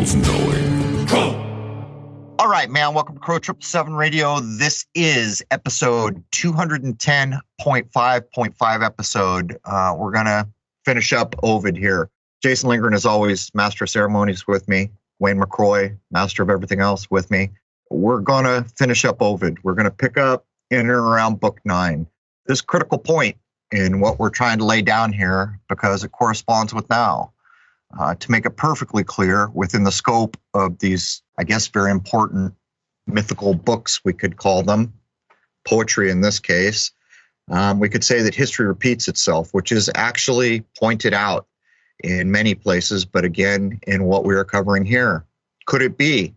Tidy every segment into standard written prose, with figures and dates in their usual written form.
of knowing. All right, man. Welcome to Crow 777 Radio. This is episode 210.5.5 episode. We're going to finish up Ovid here. Jason Lindgren, as always, Master of Ceremonies with me. Wayne McCroy, Master of everything else with me. We're going to finish up Ovid. We're going to pick up in and around book 9. This critical point in what we're trying to lay down here because it corresponds with now. To make it perfectly clear, within the scope of these, I guess, very important mythical books, we could call them, poetry in this case, we could say that history repeats itself, which is actually pointed out in many places, but again, in what we are covering here. Could it be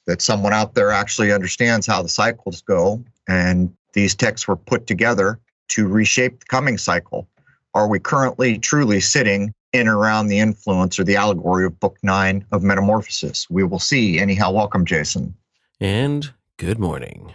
that someone out there actually understands how the cycles go, and these texts were put together to reshape the coming cycle? Are we currently truly sitting in and around the influence or the allegory of Book 9 of Metamorphoses? We will see. Anyhow, welcome, Jason. And good morning.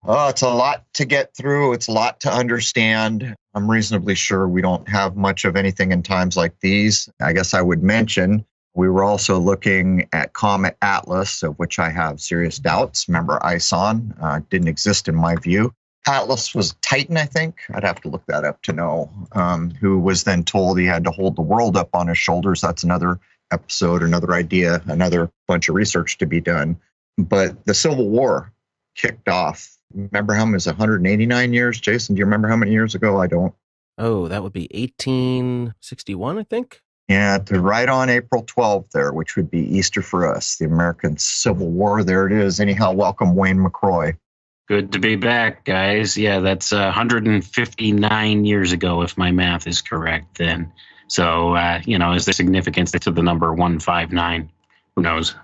Oh, it's a lot to get through. It's a lot to understand. I'm reasonably sure we don't have much of anything in times like these. I guess I would mention we were also looking at Comet Atlas, of which I have serious doubts. Remember, ISON didn't exist in my view. Atlas was Titan, I think. I'd have to look that up to know. Who was then told he had to hold the world up on his shoulders. That's another episode, another idea, another bunch of research to be done. But the Civil War kicked off. Remember how many? It was 189 years? Jason, do you remember how many years ago? I don't. Oh, that would be 1861, I think. Yeah, right on April 12th there, which would be Easter for us, the American Civil War. There it is. Anyhow, welcome, Wayne McCroy. Good to be back, guys. Yeah, that's 159 years ago, if my math is correct then. So, is there significance to the number 159? Who knows?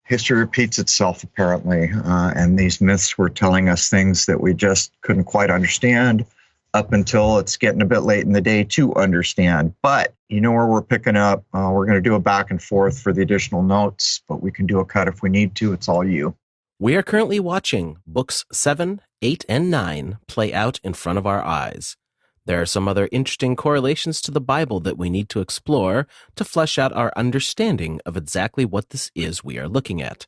History repeats itself, apparently. And these myths were telling us things that we just couldn't quite understand up until it's getting a bit late in the day to understand. But you know where we're picking up. We're going to do a back and forth for the additional notes, but we can do a cut if we need to. It's all you. We are currently watching books 7, 8, and 9 play out in front of our eyes. There are some other interesting correlations to the Bible that we need to explore to flesh out our understanding of exactly what this is we are looking at.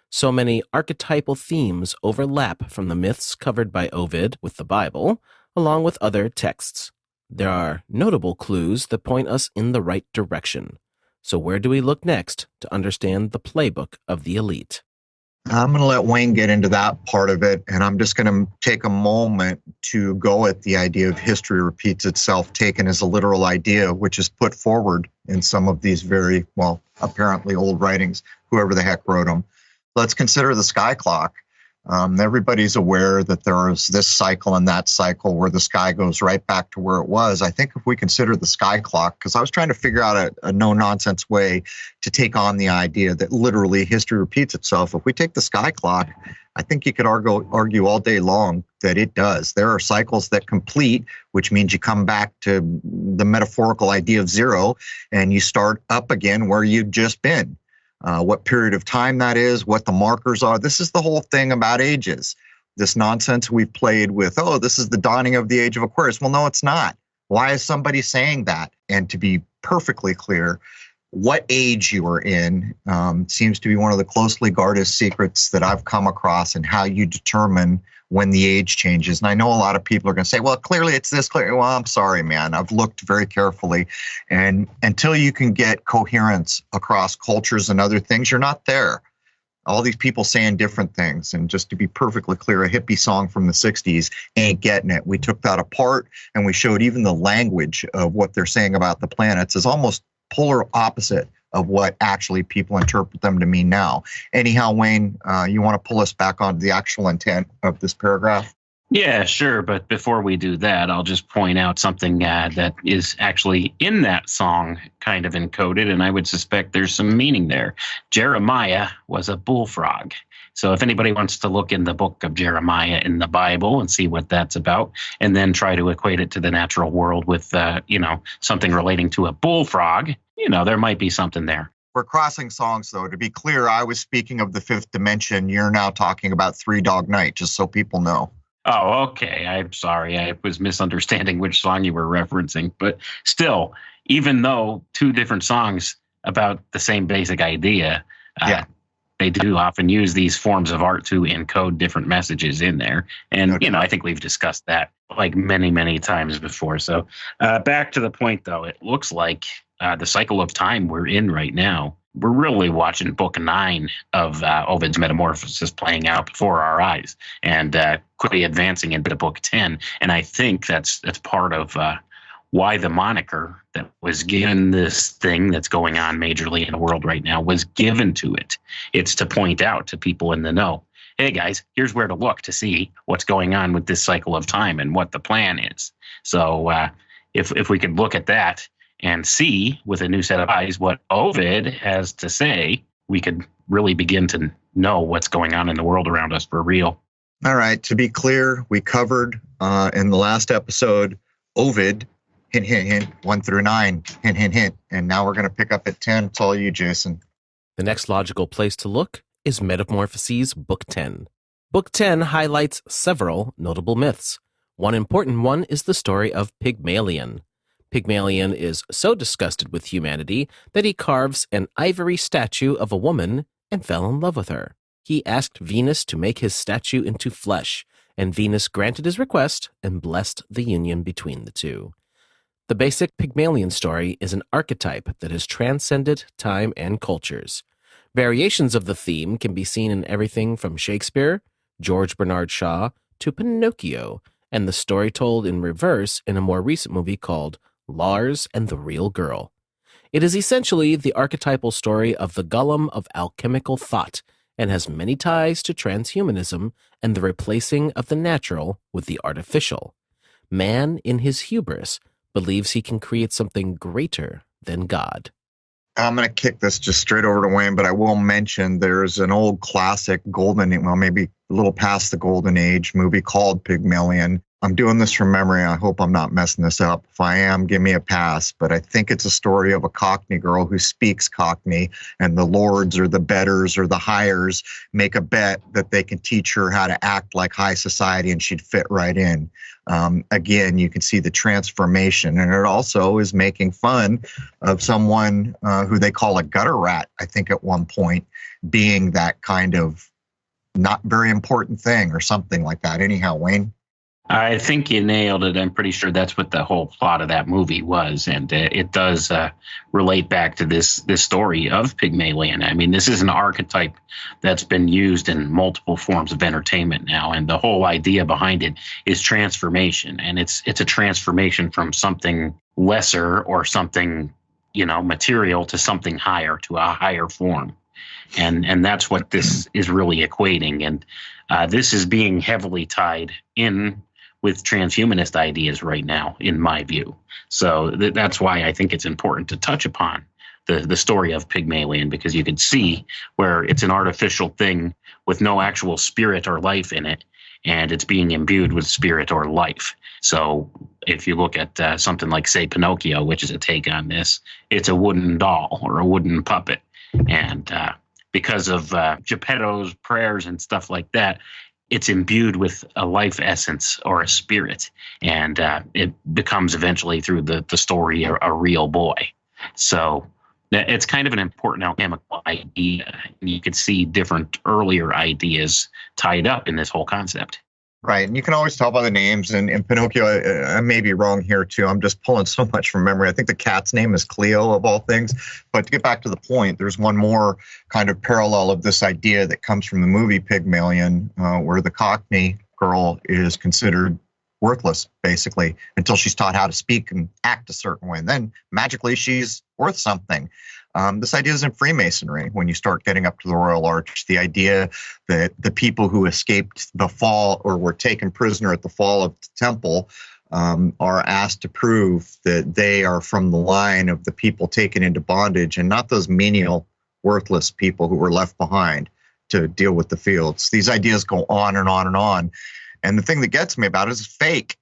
So many archetypal themes overlap from the myths covered by Ovid with the Bible, along with other texts. There are notable clues that point us in the right direction. So where do we look next to understand the playbook of the elite? I'm going to let Wayne get into that part of it, and I'm just going to take a moment to go at the idea of history repeats itself, taken as a literal idea, which is put forward in some of these very, apparently old writings, whoever the heck wrote them. Let's consider the sky clock. Everybody's aware that there is this cycle and that cycle where the sky goes right back to where it was. I think if we consider the sky clock, because I was trying to figure out a no-nonsense way to take on the idea that literally history repeats itself. If we take the sky clock, I think you could argue all day long that it does. There are cycles that complete, which means you come back to the metaphorical idea of zero and you start up again where you've just been. What period of time that is, what the markers are. This is the whole thing about ages. This nonsense we've played with, this is the dawning of the age of Aquarius. Well, no, it's not. Why is somebody saying that? And to be perfectly clear, what age you are in seems to be one of the closely guarded secrets that I've come across, and how you determine when the age changes. And I know a lot of people are going to say, well, clearly it's this, clear. Well, I'm sorry, man. I've looked very carefully. And until you can get coherence across cultures and other things, you're not there. All these people saying different things. And just to be perfectly clear, a hippie song from the 60s ain't getting it. We took that apart and we showed even the language of what they're saying about the planets is almost polar opposite of what actually people interpret them to mean now. Anyhow, Wayne, you want to pull us back onto the actual intent of this paragraph? Yeah, sure. But before we do that, I'll just point out something that is actually in that song kind of encoded, and I would suspect there's some meaning there. Jeremiah was a bullfrog. So if anybody wants to look in the book of Jeremiah in the Bible and see what that's about, and then try to equate it to the natural world with, something relating to a bullfrog, there might be something there. We're crossing songs, though. To be clear, I was speaking of the fifth dimension. You're now talking about Three Dog Night, just so people know. Oh, okay. I'm sorry. I was misunderstanding which song you were referencing. But still, even though two different songs about the same basic idea, Yeah. They do often use these forms of art to encode different messages in there. And, Okay. I think we've discussed that like many, many times before. So back to the point, though, it looks like the cycle of time we're in right now, we're really watching book 9 of Ovid's Metamorphoses playing out before our eyes and quickly advancing into book 10. And I think that's part of why the moniker that was given this thing that's going on majorly in the world right now was given to it. It's to point out to people in the know, hey guys, here's where to look to see what's going on with this cycle of time and what the plan is. So if we could look at that and see with a new set of eyes what Ovid has to say, we could really begin to know what's going on in the world around us for real. All right. To be clear, we covered in the last episode, Ovid, hint, hint, hint, 1 through 9, hint, hint, hint. And now we're going to pick up at 10. It's all you, Jason. The next logical place to look is Metamorphoses, Book 10. Book 10 highlights several notable myths. One important one is the story of Pygmalion. Pygmalion is so disgusted with humanity that he carves an ivory statue of a woman and fell in love with her. He asked Venus to make his statue into flesh, and Venus granted his request and blessed the union between the two. The basic Pygmalion story is an archetype that has transcended time and cultures. Variations of the theme can be seen in everything from Shakespeare, George Bernard Shaw, to Pinocchio, and the story told in reverse in a more recent movie called Lars and the Real Girl. It is essentially the archetypal story of the golem of alchemical thought and has many ties to transhumanism and the replacing of the natural with the artificial. Man, in his hubris, believes he can create something greater than God. I'm going to kick this just straight over to Wayne, but I will mention there's an old classic maybe a little past the golden age movie called Pygmalion. I'm doing this from memory. I hope I'm not messing this up. If I am, give me a pass. But I think it's a story of a Cockney girl who speaks Cockney, and the lords or the betters or the hires make a bet that they can teach her how to act like high society, and she'd fit right in. Again, you can see the transformation, and it also is making fun of someone who they call a gutter rat, I think at one point, being that kind of not very important thing or something like that. Anyhow, Wayne? I think you nailed it. I'm pretty sure that's what the whole plot of that movie was. And it does relate back to this story of Pygmalion. I mean, this is an archetype that's been used in multiple forms of entertainment now. And the whole idea behind it is transformation. And it's a transformation from something lesser or something, material to something higher, to a higher form. And that's what this is really equating. And this is being heavily tied in with transhumanist ideas right now, in my view. So that's why I think it's important to touch upon the story of Pygmalion, because you can see where it's an artificial thing with no actual spirit or life in it, and it's being imbued with spirit or life. So if you look at something like, say, Pinocchio, which is a take on this, it's a wooden doll or a wooden puppet. And because of Geppetto's prayers and stuff like that, it's imbued with a life essence or a spirit, and it becomes eventually through the story a real boy. So it's kind of an important alchemical idea. You could see different earlier ideas tied up in this whole concept. Right. And you can always tell by the names. And in Pinocchio, I may be wrong here, too. I'm just pulling so much from memory. I think the cat's name is Cleo, of all things. But to get back to the point, there's one more kind of parallel of this idea that comes from the movie Pygmalion, where the Cockney girl is considered worthless, basically, until she's taught how to speak and act a certain way. And then magically she's worth something. This idea is in Freemasonry when you start getting up to the Royal Arch. The idea that the people who escaped the fall or were taken prisoner at the fall of the temple are asked to prove that they are from the line of the people taken into bondage and not those menial, worthless people who were left behind to deal with the fields. These ideas go on and on and on. And the thing that gets me about it is fake.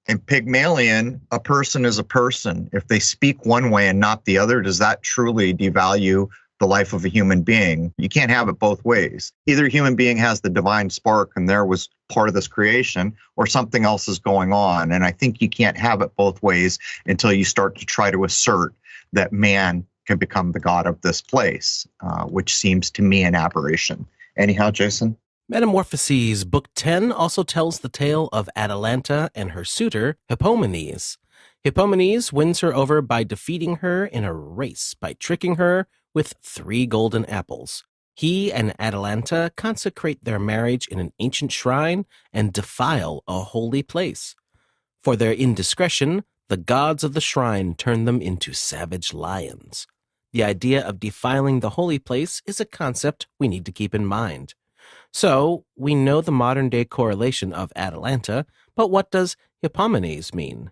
In Pygmalion, a person is a person. If they speak one way and not the other, does that truly devalue the life of a human being? You can't have it both ways. Either a human being has the divine spark and there was part of this creation, or something else is going on. And I think you can't have it both ways until you start to try to assert that man can become the god of this place, which seems to me an aberration. Anyhow, Jason? Metamorphoses, Book 10, also tells the tale of Atalanta and her suitor, Hippomenes. Hippomenes wins her over by defeating her in a race by tricking her with 3 golden apples. He and Atalanta consecrate their marriage in an ancient shrine and defile a holy place. For their indiscretion, the gods of the shrine turn them into savage lions. The idea of defiling the holy place is a concept we need to keep in mind. So, we know the modern-day correlation of Atalanta, but what does Hippomenes mean?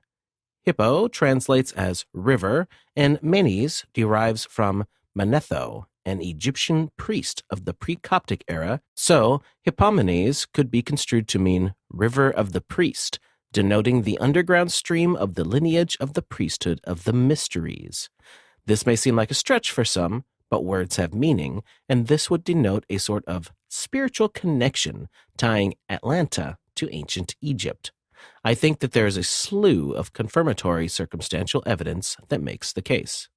Hippo translates as river, and Menes derives from Manetho, an Egyptian priest of the pre-Coptic era, so Hippomenes could be construed to mean river of the priest, denoting the underground stream of the lineage of the priesthood of the mysteries. This may seem like a stretch for some, but words have meaning, and this would denote a sort of spiritual connection tying Atlanta to ancient Egypt. I think that there is a slew of confirmatory circumstantial evidence that makes the case.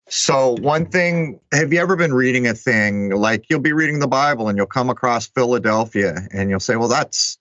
So one thing, have you ever been reading a thing, like you'll be reading the Bible and you'll come across Philadelphia and you'll say, well, that's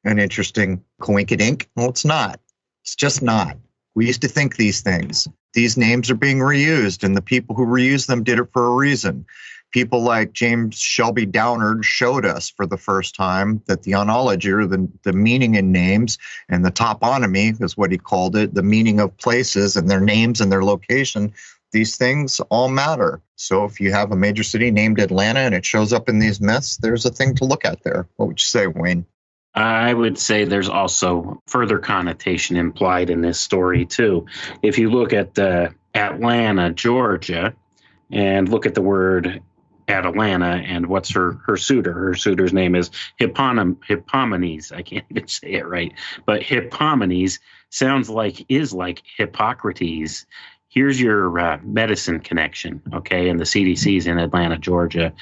an interesting coinkydink. Well, it's not. It's just not. We used to think these things. These names are being reused, and the people who reused them did it for a reason. People like James Shelby Downard showed us for the first time that the onology, or the meaning in names, and the toponymy is what he called it, the meaning of places and their names and their location, these things all matter. So if you have a major city named Atlanta and it shows up in these myths, there's a thing to look at there. What would you say, Wayne? I would say there's also further connotation implied in this story, too. If you look at Atlanta, Georgia, and look at the word Atalanta and what's her suitor. Her suitor's name is Hippomenes. I can't even say it right. But Hippomenes is like Hippocrates. Here's your medicine connection, okay? And the CDC's in Atlanta, Georgia.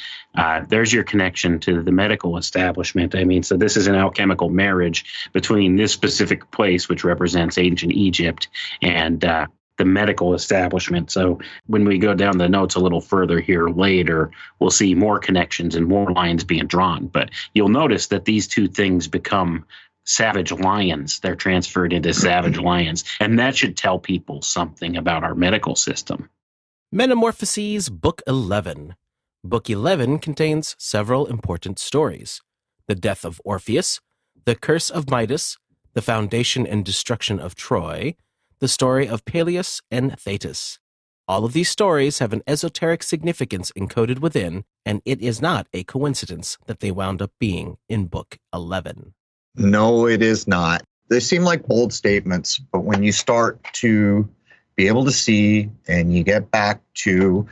There's your connection to the medical establishment. I mean, so this is an alchemical marriage between this specific place, which represents ancient Egypt, and the medical establishment. So when we go down the notes a little further here later, we'll see more connections and more lines being drawn. But you'll notice that these two things become savage lions. They're transferred into savage lions. And that should tell people something about our medical system. Metamorphoses, Book 11. Book 11 contains several important stories: the death of Orpheus, the curse of Midas, the foundation and destruction of Troy, the story of Peleus and Thetis. All of these stories have an esoteric significance encoded within, and it is not a coincidence that they wound up being in Book 11. No, it is not. They seem like bold statements, but when you start to be able to see and you get back to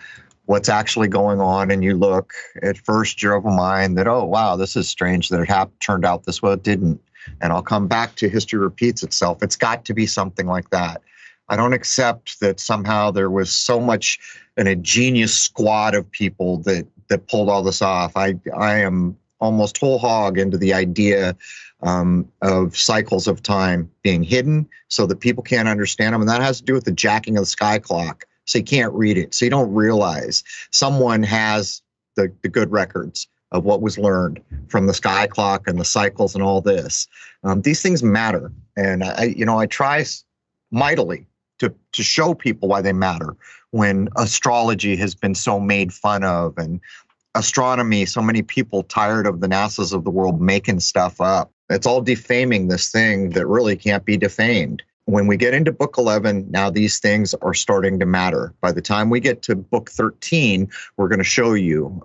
what's actually going on and you look, at first you're of a mind that, oh, wow, this is strange that it turned out this way. It didn't. And I'll come back to history repeats itself. It's got to be something like that. I don't accept that somehow there was so much a genius squad of people that pulled all this off. I am almost whole hog into the idea of cycles of time being hidden so that people can't understand them. And that has to do with the jacking of the sky clock. So you can't read it. So you don't realize someone has the good records of what was learned from the sky clock and the cycles and all this. These things matter. And I try mightily to show people why they matter when astrology has been so made fun of, and astronomy, so many people tired of the NASAs of the world making stuff up. It's all defaming this thing that really can't be defamed. When we get into Book 11, now these things are starting to matter. By the time we get to Book 13, we're going to show you.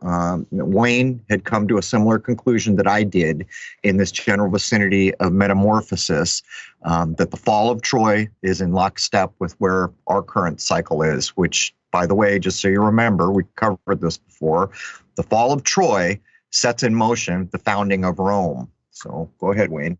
Wayne had come to a similar conclusion that I did in this general vicinity of Metamorphosis, that the fall of Troy is in lockstep with where our current cycle is, which, by the way, just so you remember, we covered this before, the fall of Troy sets in motion the founding of Rome. So go ahead, Wayne.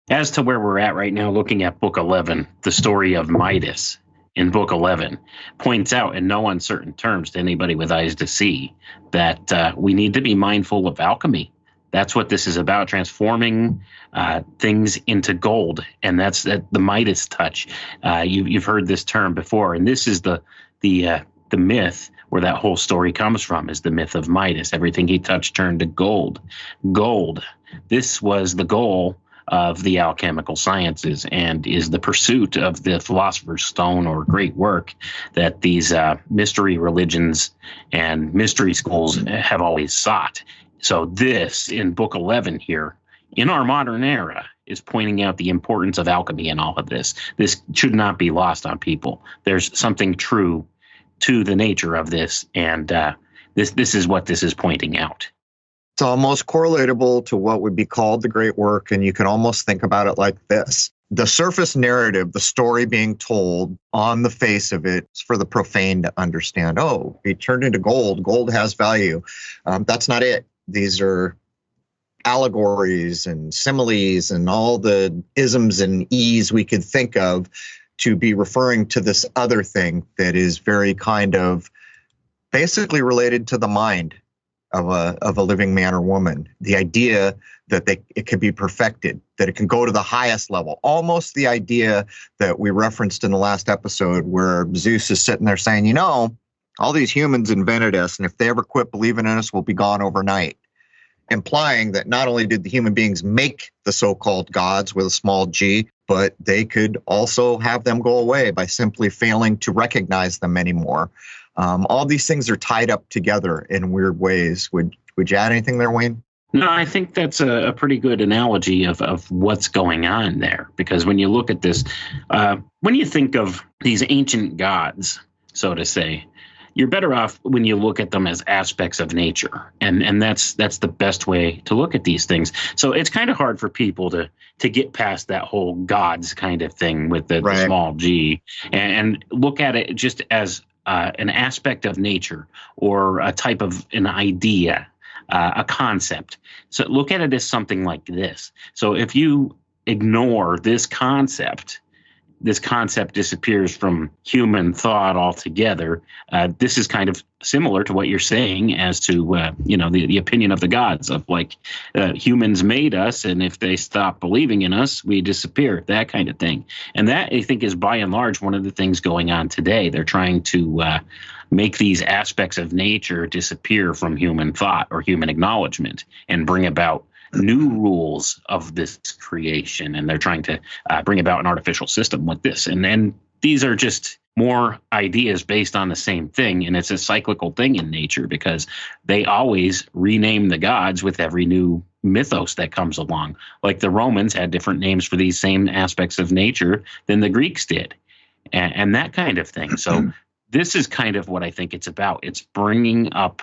As to where we're at right now, looking at Book 11, the story of Midas in Book 11 points out in no uncertain terms to anybody with eyes to see that we need to be mindful of alchemy. That's what this is about, transforming things into gold. And that's the Midas touch. You've heard this term before. And this is the myth where that whole story comes from, is the myth of Midas. Everything he touched turned to gold. Gold. This was the goal of the alchemical sciences, and is the pursuit of the philosopher's stone, or great work, that these mystery religions and mystery schools have always sought. So this, in book 11 here, in our modern era, is pointing out the importance of alchemy in all of this. This should not be lost on people. There's something true to the nature of this, and this is what this is pointing out. It's almost correlatable to what would be called the great work, and you can almost think about it like this. The surface narrative, the story being told on the face of it, is for the profane to understand. Oh, he turned into gold. Gold has value. That's not it. These are allegories and similes and all the isms and e's we could think of to be referring to this other thing that is very kind of basically related to the mind of a living man or woman. The idea that it can be perfected, that it can go to the highest level. Almost the idea that we referenced in the last episode, where Zeus is sitting there saying, you know, all these humans invented us, and if they ever quit believing in us, we'll be gone overnight. Implying that not only did the human beings make the so-called gods with a small g, but they could also have them go away by simply failing to recognize them anymore. All these things are tied up together in weird ways. Would you add anything there, Wayne? No, I think that's a pretty good analogy of what's going on there. Because when you look at this, when you think of these ancient gods, so to say, you're better off when you look at them as aspects of nature. And that's the best way to look at these things. So it's kind of hard for people to get past that whole gods kind of thing with the small g, and look at it just as an aspect of nature, or a type of an idea, a concept. So look at it as something like this. So if you ignore this concept disappears from human thought altogether. This is kind of similar to what you're saying as to, the opinion of the gods of like humans made us, and if they stop believing in us, we disappear, that kind of thing. And that, I think, is by and large one of the things going on today. They're trying to make these aspects of nature disappear from human thought or human acknowledgement, and bring about new rules of this creation. And they're trying to bring about an artificial system with this. And these are just more ideas based on the same thing. And it's a cyclical thing in nature, because they always rename the gods with every new mythos that comes along. Like the Romans had different names for these same aspects of nature than the Greeks did, and that kind of thing. So this is kind of what I think it's about. It's bringing up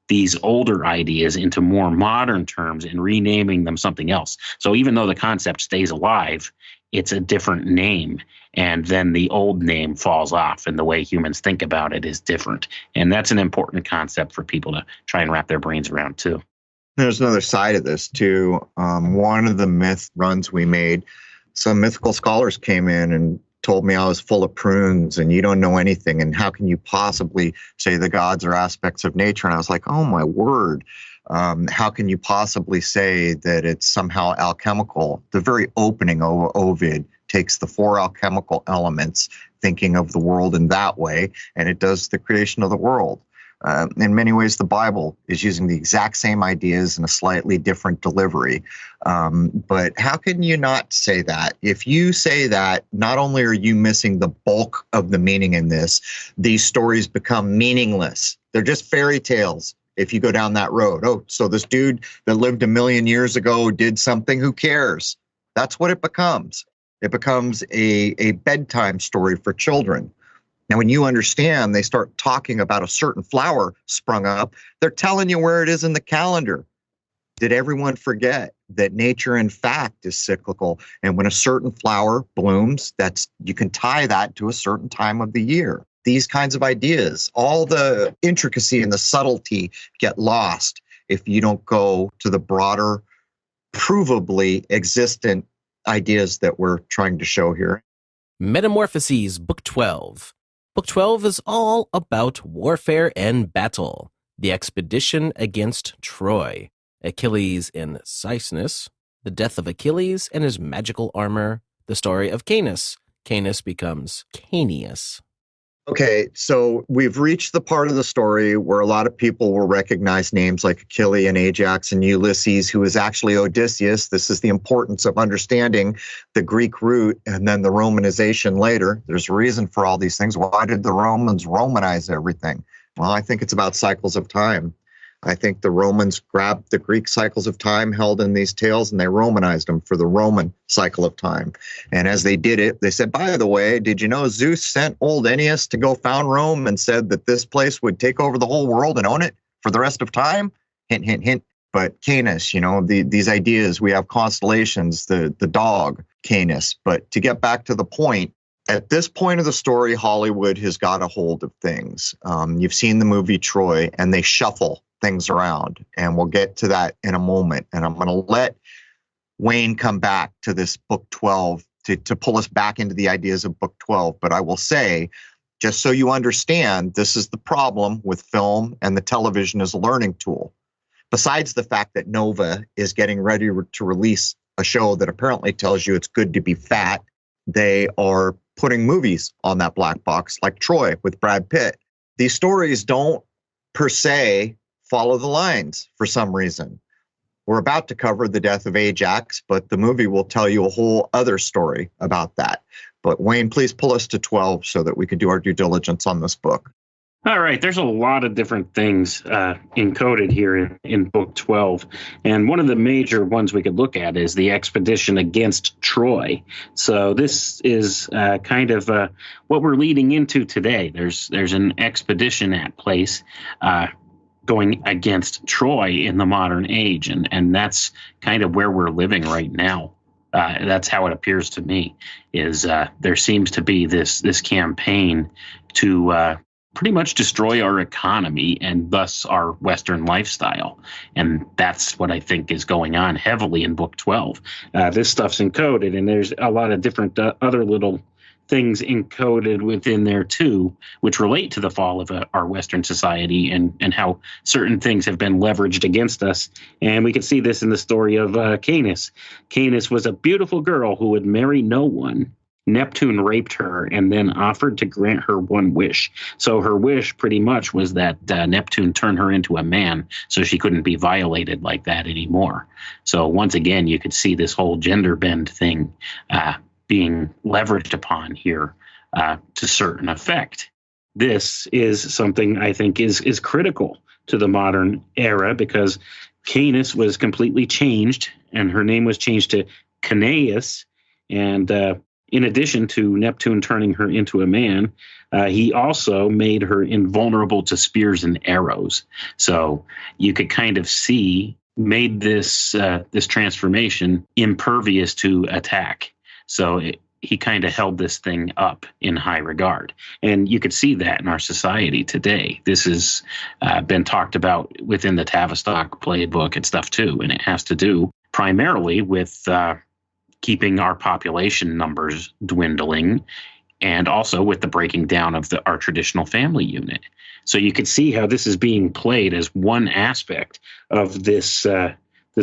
these older ideas into more modern terms and renaming them something else. So even though the concept stays alive, it's a different name, and then the old name falls off, and the way humans think about it is different. And that's an important concept for people to try and wrap their brains around too. There's another side of this too. One of the myth runs we made, some mythical scholars came in and told me I was full of prunes and you don't know anything, and how can you possibly say the gods are aspects of nature? And I was like, oh my word, how can you possibly say that it's somehow alchemical? The very opening of Ovid takes the 4 alchemical elements, thinking of the world in that way, and it does the creation of the world. In many ways, the Bible is using the exact same ideas in a slightly different delivery. But how can you not say that? If you say that, not only are you missing the bulk of the meaning in this, these stories become meaningless. They're just fairy tales if you go down that road. Oh, so this dude that lived 1 million years ago did something, who cares? That's what it becomes. It becomes a bedtime story for children. Now, when you understand, they start talking about a certain flower sprung up, they're telling you where it is in the calendar. Did everyone forget that nature, in fact, is cyclical? And when a certain flower blooms, you can tie that to a certain time of the year. These kinds of ideas, all the intricacy and the subtlety get lost if you don't go to the broader, provably existent ideas that we're trying to show here. Metamorphoses, Book 12. Book 12 is all about warfare and battle. The expedition against Troy. Achilles in Cycnus. The death of Achilles and his magical armor. The story of Canis. Canis becomes Canius. Okay, so we've reached the part of the story where a lot of people will recognize names like Achilles and Ajax and Ulysses, who is actually Odysseus. This is the importance of understanding the Greek root and then the Romanization later. There's a reason for all these things. Why did the Romans Romanize everything? Well, I think it's about cycles of time. I think the Romans grabbed the Greek cycles of time held in these tales and they Romanized them for the Roman cycle of time. And as they did it, they said, by the way, did you know Zeus sent old Ennius to go found Rome and said that this place would take over the whole world and own it for the rest of time? Hint, hint, hint. But Canis, these ideas, we have constellations, the dog, Canis. But to get back to the point, at this point of the story, Hollywood has got a hold of things. You've seen the movie Troy, and they shuffle things around, and we'll get to that in a moment. And I'm going to let Wayne come back to this book 12 to pull us back into the ideas of book 12. But I will say, just so you understand, this is the problem with film and the television as a learning tool. Besides the fact that Nova is getting ready to release a show that apparently tells you it's good to be fat, they are putting movies on that black box like Troy with Brad Pitt. These stories don't per se follow the lines for some reason. We're about to cover the death of Ajax, but the movie will tell you a whole other story about that. But Wayne, please pull us to 12 so that we can do our due diligence on this book. All right, there's a lot of different things encoded here in book 12. And one of the major ones we could look at is the expedition against Troy. So this is kind of what we're leading into today. There's an expedition at place going against Troy in the modern age. And that's kind of where we're living right now. That's how it appears to me, is there seems to be this campaign to pretty much destroy our economy and thus our Western lifestyle. And that's what I think is going on heavily in book 12. This stuff's encoded, and there's a lot of different other little things encoded within there too, which relate to the fall of our Western society and how certain things have been leveraged against us. And we can see this in the story of Canis. Canis was a beautiful girl who would marry no one. Neptune raped her and then offered to grant her one wish. So her wish pretty much was that Neptune turn her into a man so she couldn't be violated like that anymore. So once again, you could see this whole gender bend thing being leveraged upon here to certain effect. This is something I think is critical to the modern era, because Canis was completely changed, and her name was changed to Canaeus. And in addition to Neptune turning her into a man, he also made her invulnerable to spears and arrows. So you could kind of see, made this transformation impervious to attack. So he kind of held this thing up in high regard. And you could see that in our society today. This has been talked about within the Tavistock playbook and stuff too. And it has to do primarily with keeping our population numbers dwindling, and also with the breaking down of our traditional family unit. So you could see how this is being played as one aspect of this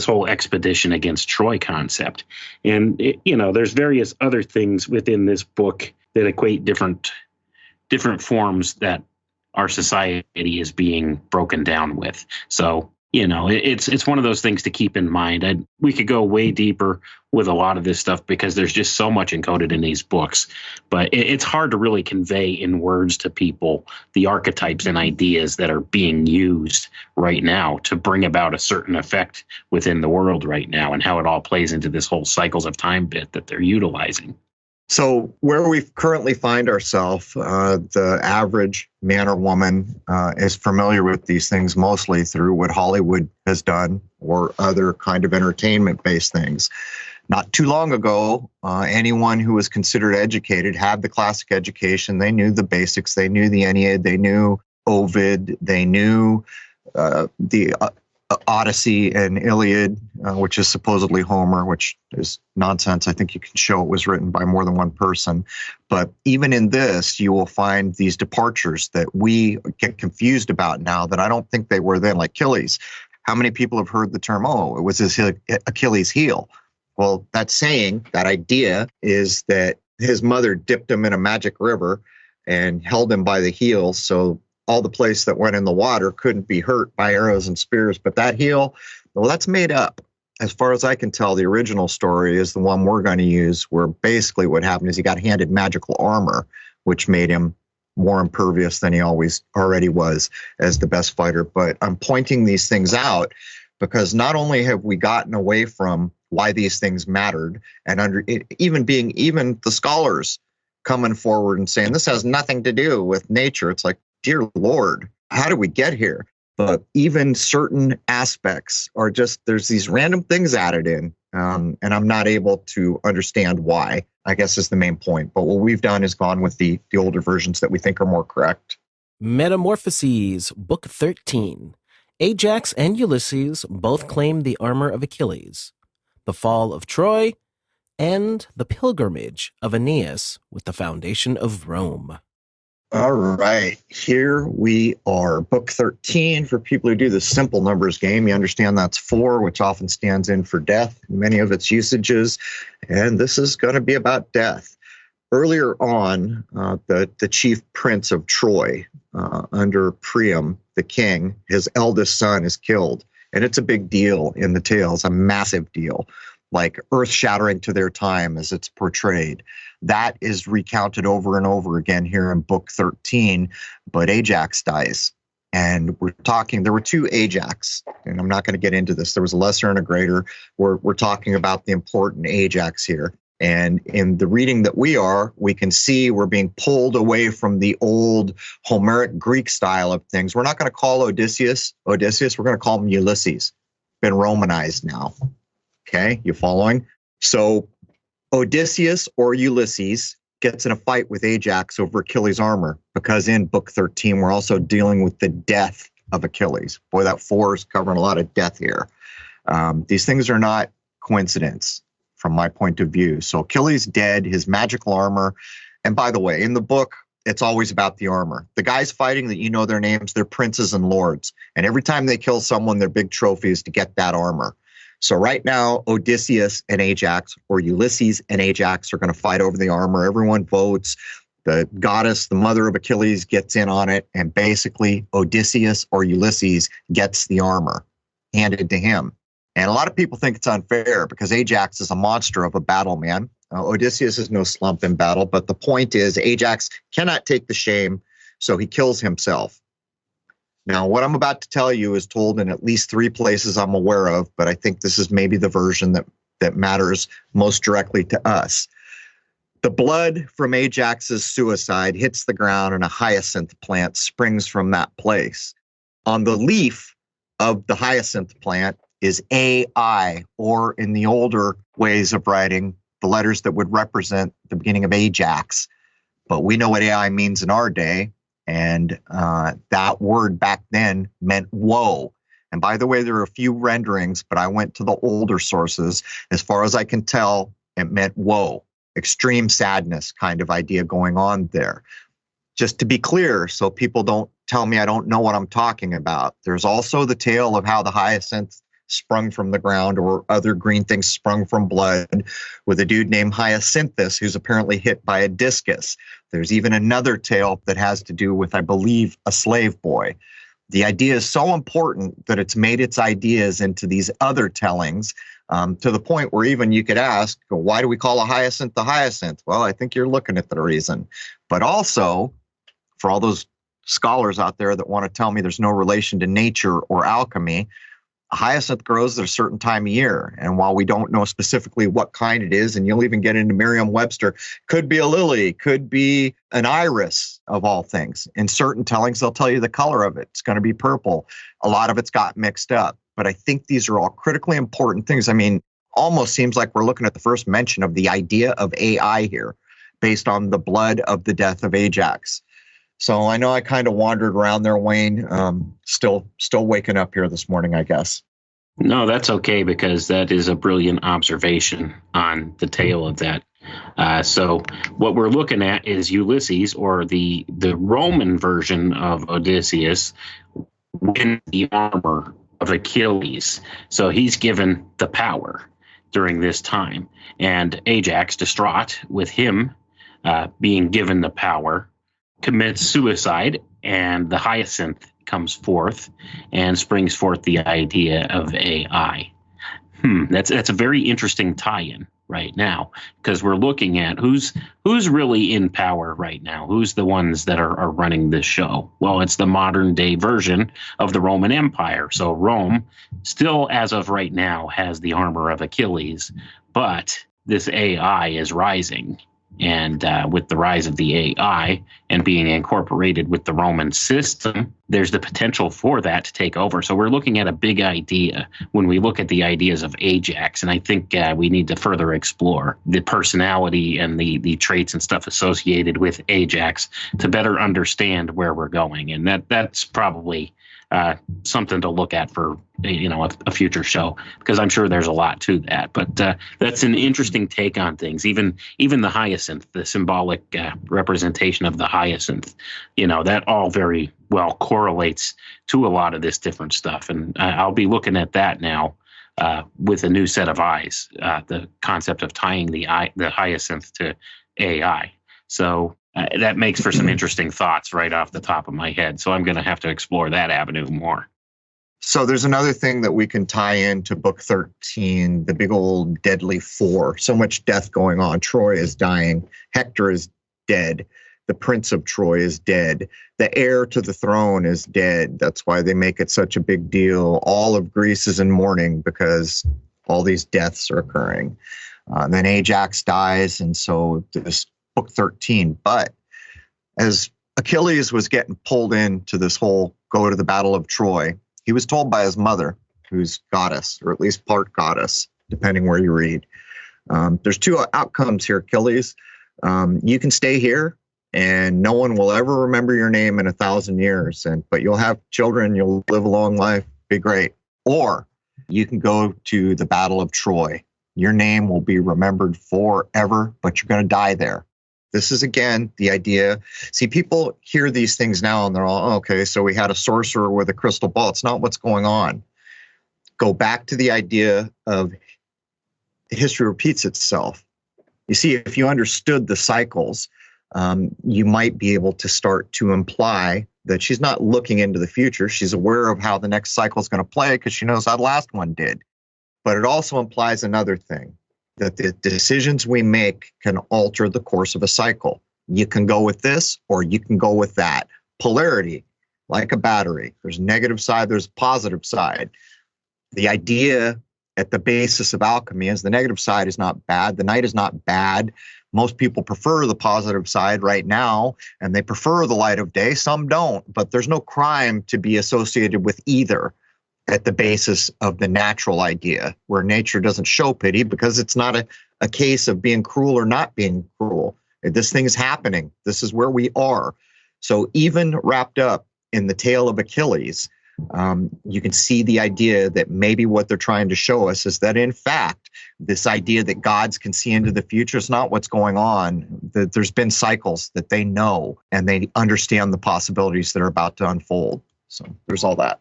whole expedition against Troy concept. And there's various other things within this book that equate different forms that our society is being broken down with. So it's one of those things to keep in mind. We could go way deeper with a lot of this stuff because there's just so much encoded in these books. But it's hard to really convey in words to people the archetypes and ideas that are being used right now to bring about a certain effect within the world right now, and how it all plays into this whole cycles of time bit that they're utilizing. So where we currently find ourselves, the average man or woman is familiar with these things mostly through what Hollywood has done or other kind of entertainment-based things. Not too long ago, anyone who was considered educated had the classic education. They knew the basics. They knew the Aeneid. They knew Ovid. They knew the Odyssey and Iliad, which is supposedly Homer, which is nonsense. I think you can show it was written by more than one person. But even in this, you will find these departures that we get confused about now that I don't think they were then, like Achilles. How many people have heard the term, it was his Achilles' heel? Well, that saying, that idea is that his mother dipped him in a magic river and held him by the heel. So all the place that went in the water couldn't be hurt by arrows and spears. But that heel, well, that's made up. As far as I can tell, the original story is the one we're going to use, where basically what happened is he got handed magical armor, which made him more impervious than he already was as the best fighter. But I'm pointing these things out because not only have we gotten away from why these things mattered, and under it, even the scholars coming forward and saying this has nothing to do with nature. It's like, dear Lord, how did we get here? But even certain aspects are just, there's these random things added in, and I'm not able to understand why, I guess is the main point. But what we've done is gone with the older versions that we think are more correct. Metamorphoses, Book 13. Ajax and Ulysses both claim the armor of Achilles. The fall of Troy, and the pilgrimage of Aeneas with the foundation of Rome. All right, here we are. Book 13, for people who do the simple numbers game, you understand that's 4, which often stands in for death in many of its usages. And this is going to be about death. Earlier on, the chief prince of Troy, under Priam, the king, his eldest son is killed. And it's a big deal in the tale. It's a massive deal, like earth-shattering to their time as it's portrayed. That is recounted over and over again here in Book 13, but Ajax dies. And we're talking, there were 2 Ajax, and I'm not going to get into this. There was a lesser and a greater. We're talking about the important Ajax here. And in the reading that we can see we're being pulled away from the old Homeric Greek style of things. We're not going to call Odysseus, we're going to call him Ulysses. Been Romanized now. Okay, you following? So Odysseus or Ulysses gets in a fight with Ajax over Achilles' armor, because in Book 13, we're also dealing with the death of Achilles. Boy, that 4 is covering a lot of death here. These things are not coincidence from my point of view. So Achilles dead, his magical armor. And by the way, in the book, it's always about the armor. The guys fighting that you know their names, they're princes and lords. And every time they kill someone, their big trophy is to get that armor. So right now, Odysseus and Ajax, or Ulysses and Ajax, are going to fight over the armor. Everyone votes. The goddess, the mother of Achilles, gets in on it. And basically, Odysseus or Ulysses gets the armor handed to him. And a lot of people think it's unfair because Ajax is a monster of a battle man. Odysseus is no slump in battle. But the point is, Ajax cannot take the shame, so he kills himself. Now, what I'm about to tell you is told in at least 3 places I'm aware of, but I think this is maybe the version that matters most directly to us. The blood from Ajax's suicide hits the ground, and a hyacinth plant springs from that place. On the leaf of the hyacinth plant is AI, or in the older ways of writing, the letters that would represent the beginning of Ajax. But we know what AI means in our day. And that word back then meant woe. And by the way, there are a few renderings, but I went to the older sources. As far as I can tell, it meant woe, extreme sadness kind of idea going on there. Just to be clear, so people don't tell me I don't know what I'm talking about, there's also the tale of how the hyacinth sprung from the ground, or other green things sprung from blood, with a dude named Hyacinthus who's apparently hit by a discus. There's even another tale that has to do with, I believe, a slave boy. The idea is so important that it's made its ideas into these other tellings, to the point where even you could ask, why do we call a hyacinth the hyacinth? Well, I think you're looking at the reason. But also, for all those scholars out there that want to tell me there's no relation to nature or alchemy, a hyacinth grows at a certain time of year. And while we don't know specifically what kind it is, and you'll even get into Merriam-Webster, could be a lily, could be an iris of all things. In certain tellings, they'll tell you the color of it. It's going to be purple. A lot of it's got mixed up. But I think these are all critically important things. I mean, almost seems like we're looking at the first mention of the idea of AI here, based on the blood of the death of Ajax. So I know I kind of wandered around there, Wayne. Still waking up here this morning, I guess. No, that's okay, because that is a brilliant observation on the tale of that. So what we're looking at is Ulysses, or the Roman version of Odysseus, in the armor of Achilles. So he's given the power during this time. And Ajax, distraught with him being given the power, commits suicide, and the hyacinth comes forth and springs forth the idea of AI. That's a very interesting tie-in right now, because we're looking at who's really in power right now. Who's the ones that are running this show? Well, it's the modern day version of the Roman Empire. So Rome still, as of right now, has the armor of Achilles, but this AI is rising. And with the rise of the AI and being incorporated with the Roman system, there's the potential for that to take over. So we're looking at a big idea when we look at the ideas of Ajax. And I think we need to further explore the personality and the traits and stuff associated with Ajax to better understand where we're going. And that's probably something to look at for a future show, because I'm sure there's a lot to that. But that's an interesting take on things. Even the hyacinth, the symbolic representation of the hyacinth, that all very well correlates to a lot of this different stuff. And I'll be looking at that now with a new set of eyes. The concept of tying the hyacinth to AI. So that makes for some interesting thoughts right off the top of my head. So I'm going to have to explore that avenue more. So there's another thing that we can tie into book 13, the big old deadly four. So much death going on. Troy is dying. Hector is dead. The prince of Troy is dead. The heir to the throne is dead. That's why they make it such a big deal. All of Greece is in mourning because all these deaths are occurring. Then Ajax dies, and so this book 13. But as Achilles was getting pulled into this whole go to the Battle of Troy, he was told by his mother, who's goddess, or at least part goddess, depending where you read. There's two outcomes here, Achilles. You can stay here, and no one will ever remember your name in 1,000 years, but you'll have children, you'll live a long life, be great. Or you can go to the Battle of Troy. Your name will be remembered forever, but you're going to die there. This is, again, the idea. See, people hear these things now and they're all, okay, so we had a sorcerer with a crystal ball. It's not what's going on. Go back to the idea of history repeats itself. You see, if you understood the cycles, you might be able to start to imply that she's not looking into the future. She's aware of how the next cycle is going to play because she knows how the last one did. But it also implies another thing, that the decisions we make can alter the course of a cycle. You can go with this or you can go with that. Polarity, like a battery. There's a negative side, there's a positive side. The idea at the basis of alchemy is the negative side is not bad. The night is not bad. Most people prefer the positive side right now, and they prefer the light of day. Some don't, but there's no crime to be associated with either at the basis of the natural idea, where nature doesn't show pity because it's not a case of being cruel or not being cruel. This thing is happening. This is where we are. So even wrapped up in the tale of Achilles, you can see the idea that maybe what they're trying to show us is that, in fact, this idea that gods can see into the future is not what's going on, that there's been cycles that they know and they understand the possibilities that are about to unfold. So there's all that.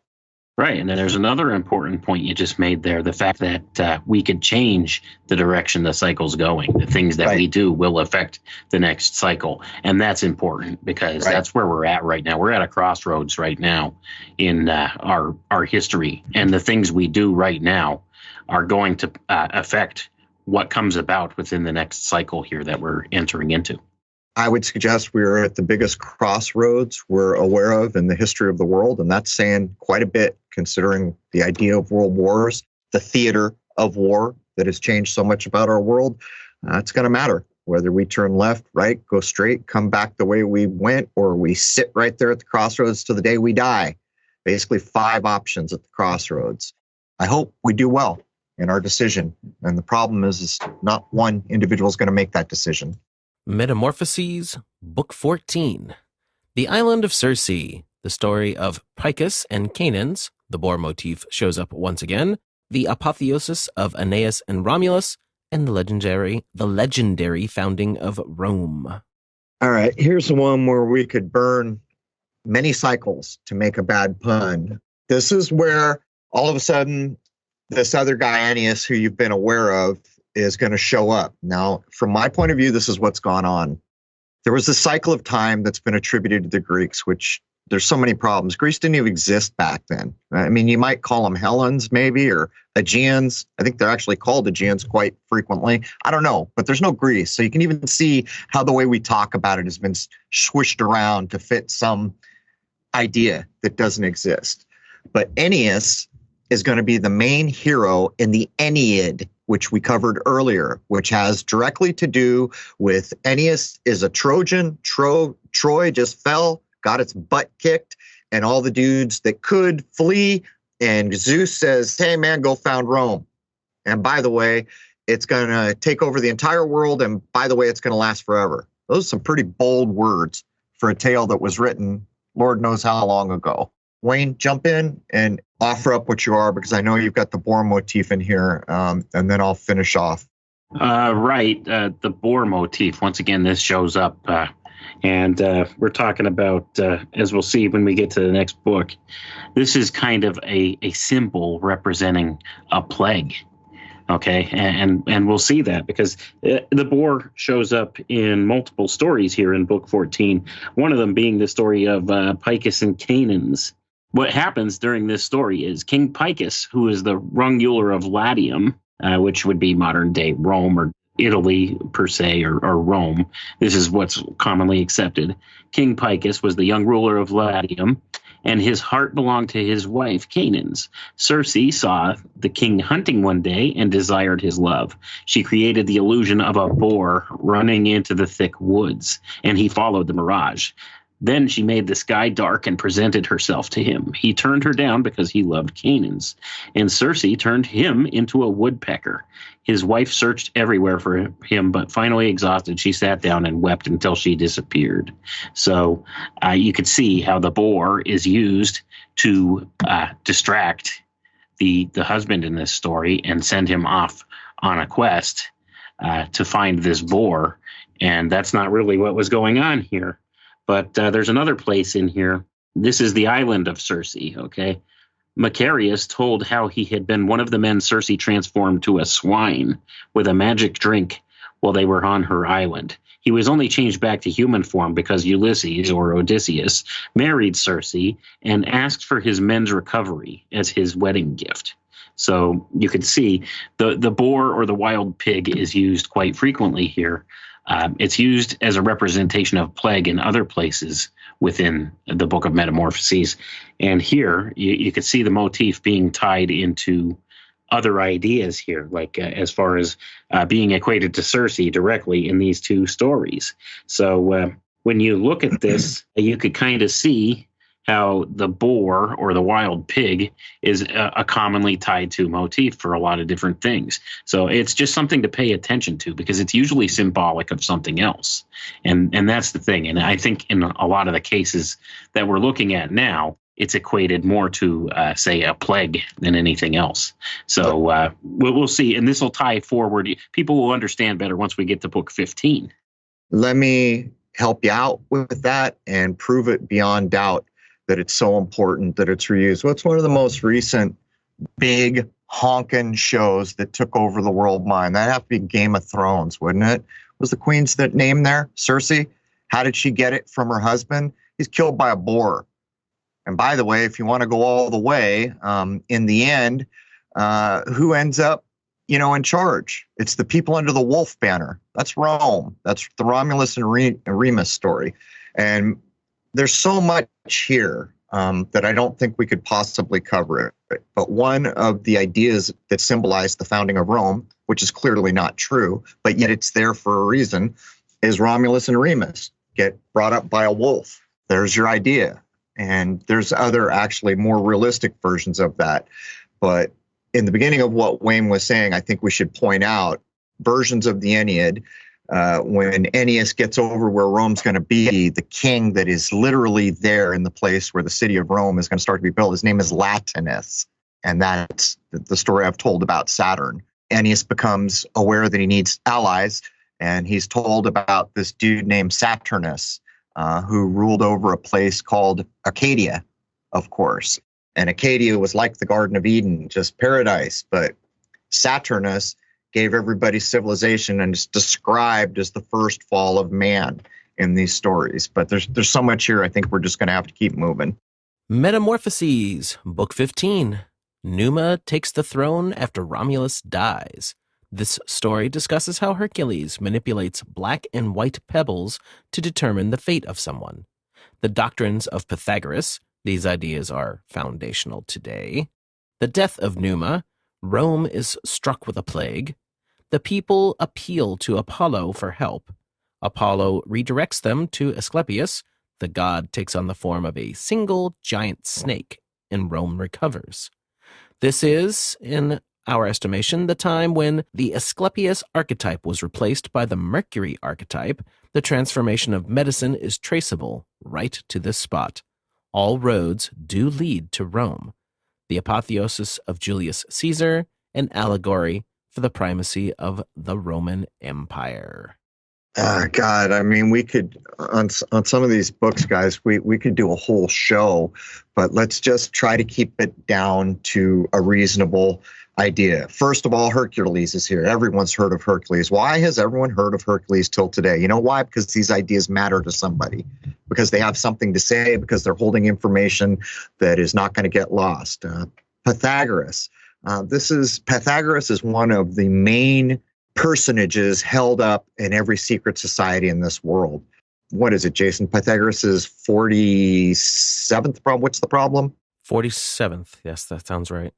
Right. And then there's another important point you just made there, the fact that we could change the direction the cycle's going. The things that we do will affect the next cycle. And that's important because that's where we're at right now. We're at a crossroads right now in our history. And the things we do right now are going to affect what comes about within the next cycle here that we're entering into. I would suggest we're at the biggest crossroads we're aware of in the history of the world, and that's saying quite a bit considering the idea of world wars, the theater of war that has changed so much about our world. It's going to matter whether we turn left, right, go straight, come back the way we went, or we sit right there at the crossroads to the day we die. Basically 5 options at the crossroads. I hope we do well in our decision, and the problem is not one individual is going to make that decision. Metamorphoses, Book 14. The Island of Circe, the story of Picus and Canaans, the boar motif shows up once again, the apotheosis of Aeneas and Romulus, and the legendary founding of Rome. All right, here's the one where we could burn many cycles to make a bad pun. This is where all of a sudden this other guy, Aeneas, who you've been aware of, is going to show up. Now, from my point of view, this is what's gone on. There was a cycle of time that's been attributed to the Greeks, which there's so many problems. Greece didn't even exist back then. I mean, you might call them Hellenes maybe, or Aegeans. I think they're actually called Aegeans quite frequently. I don't know, but there's no Greece. So you can even see how the way we talk about it has been swished around to fit some idea that doesn't exist. But Aeneas is going to be the main hero in the Aeneid, which we covered earlier, which has directly to do with Aeneas is a Trojan. Troy just fell, got its butt kicked, and all the dudes that could flee. And Zeus says, hey, man, go found Rome. And by the way, it's going to take over the entire world. And by the way, it's going to last forever. Those are some pretty bold words for a tale that was written Lord knows how long ago. Wayne, jump in and offer up what you are, because I know you've got the boar motif in here, and then I'll finish off. Right. The boar motif. Once again, this shows up. And we're talking about, as we'll see when we get to the next book, this is kind of a symbol representing a plague. Okay, and we'll see that because the boar shows up in multiple stories here in Book 14, one of them being the story of Picus and Canaans. What happens during this story is King Picus, who is the ruler of Latium, which would be modern-day Rome or Italy per se, or Rome. This is what's commonly accepted. King Picus was the young ruler of Latium, and his heart belonged to his wife, Canaan's. Circe saw the king hunting one day and desired his love. She created the illusion of a boar running into the thick woods, and he followed the mirage. Then she made the sky dark and presented herself to him. He turned her down because he loved Canaan's, and Circe turned him into a woodpecker. His wife searched everywhere for him, but finally exhausted, she sat down and wept until she disappeared. So you could see how the boar is used to distract the husband in this story and send him off on a quest to find this boar. And that's not really what was going on here. But there's another place in here. This is the island of Circe, okay? Macarius told how he had been one of the men Circe transformed to a swine with a magic drink while they were on her island. He was only changed back to human form because Ulysses, or Odysseus, married Circe and asked for his men's recovery as his wedding gift. So you can see the boar or the wild pig is used quite frequently here. It's used as a representation of plague in other places within the Book of Metamorphoses. And here you could see the motif being tied into other ideas here, like as far as being equated to Circe directly in these two stories. So when you look at this, you could kind of see how the boar or the wild pig is a commonly tied to motif for a lot of different things. So it's just something to pay attention to because it's usually symbolic of something else. And that's the thing. And I think in a lot of the cases that we're looking at now, it's equated more to, say, a plague than anything else. So we'll see. And this will tie forward. People will understand better once we get to book 15. Let me help you out with that and prove it beyond doubt that it's so important that it's reused. What's one of the most recent big honkin' shows that took over the world mind? That'd have to be Game of Thrones, wouldn't it? Was the queen's that name there Circe? How did she get it from her husband? He's killed by a boar. And by the way, if you want to go all the way, in the end, who ends up, in charge? It's the people under the wolf banner. That's Rome. That's the Romulus and Remus story. And there's so much here that I don't think we could possibly cover it. But one of the ideas that symbolized the founding of Rome, which is clearly not true, but yet it's there for a reason, is Romulus and Remus get brought up by a wolf. There's your idea. And there's other actually more realistic versions of that. But in the beginning of what Wayne was saying, I think we should point out versions of the Aeneid. When Aeneas gets over where Rome's going to be, the king that is literally there in the place where the city of Rome is going to start to be built, his name is Latinus. And that's the story I've told about Saturn. Aeneas becomes aware that he needs allies, and he's told about this dude named Saturnus, who ruled over a place called Arcadia, of course. And Arcadia was like the Garden of Eden, just paradise. But Saturnus gave everybody civilization and is described as the first fall of man. in these stories. But there's so much here. I think we're just going to have to keep moving. Metamorphoses, Book 15. Numa takes the throne after Romulus dies. This story discusses how Hercules manipulates black and white pebbles to determine the fate of someone. The doctrines of Pythagoras, these ideas are foundational today. The death of Numa, Rome is struck with a plague. The people appeal to Apollo for help. Apollo redirects them to Asclepius. The god takes on the form of a single giant snake, and Rome recovers. This is, in our estimation, the time when the Asclepius archetype was replaced by the Mercury archetype. The transformation of medicine is traceable right to this spot. All roads do lead to Rome. The apotheosis of Julius Caesar, an allegory for the primacy of the Roman Empire. God, I mean, we could, on some of these books, guys, we could do a whole show, but let's just try to keep it down to a reasonable idea. First of all, Hercules is here. Everyone's heard of Hercules. Why has everyone heard of Hercules till today? You know why? Because these ideas matter to somebody, because they have something to say, because they're holding information that is not going to get lost. Pythagoras. Pythagoras is one of the main personages held up in every secret society in this world. What is it, Jason? Pythagoras is 47th problem. What's the problem? 47th. Yes, that sounds right.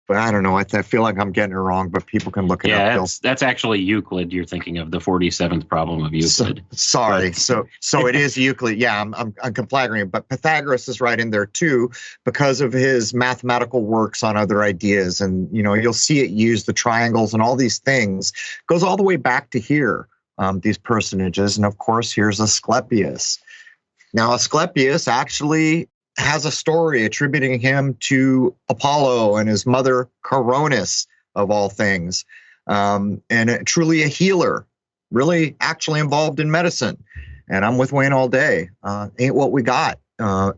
But I don't know. I feel like I'm getting it wrong, but people can look it up. Yeah, that's actually Euclid. You're thinking of the 47th problem of Euclid. Sorry. So it is Euclid. Yeah, I'm conflagrating. But Pythagoras is right in there too, because of his mathematical works on other ideas. And, you'll see it used, the triangles and all these things. It goes all the way back to here, these personages. And of course, here's Asclepius. Now, Asclepius actually has a story attributing him to Apollo and his mother Coronis, of all things, and truly a healer, really actually involved in medicine. And I'm with Wayne all day. Ain't what we got.